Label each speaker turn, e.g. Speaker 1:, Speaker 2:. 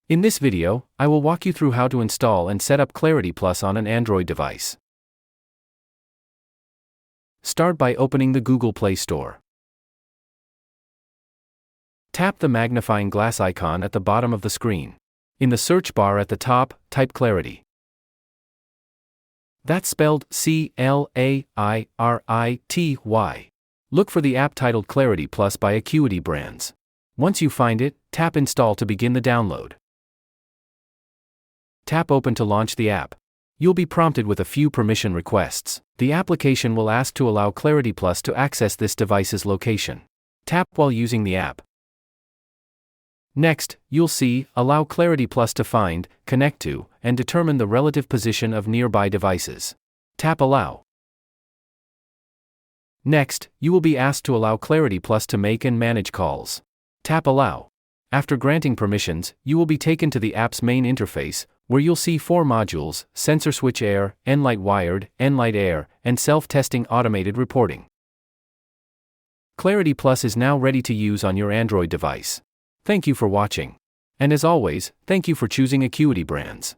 Speaker 1: In this video, I will walk you through how to install and set up Clarity Plus on an Android device. Start by opening the Google Play Store. Tap the magnifying glass icon at the bottom of the screen. In the search bar at the top, type Clarity. That's spelled CLAIRITY. Look for the app titled Clarity Plus by Acuity brands. Once you find it, tap Install to begin the download. Tap Open to launch the app. You'll be prompted with a few permission requests. The application will ask to allow Clarity Plus to access this device's location. Tap while using the app. Next, you'll see Allow Clarity Plus to find, connect to, and determine the relative position of nearby devices. Tap Allow. Next, you will be asked to allow Clarity Plus to make and manage calls. Tap Allow. After granting permissions, you will be taken to the app's main interface, where you'll see 4 modules: Sensor Switch Air, Nlight Wired, Nlight Air, and Self-Testing Automated Reporting. Clarity Plus is now ready to use on your Android device. Thank you for watching. And as always, thank you for choosing Acuity brands.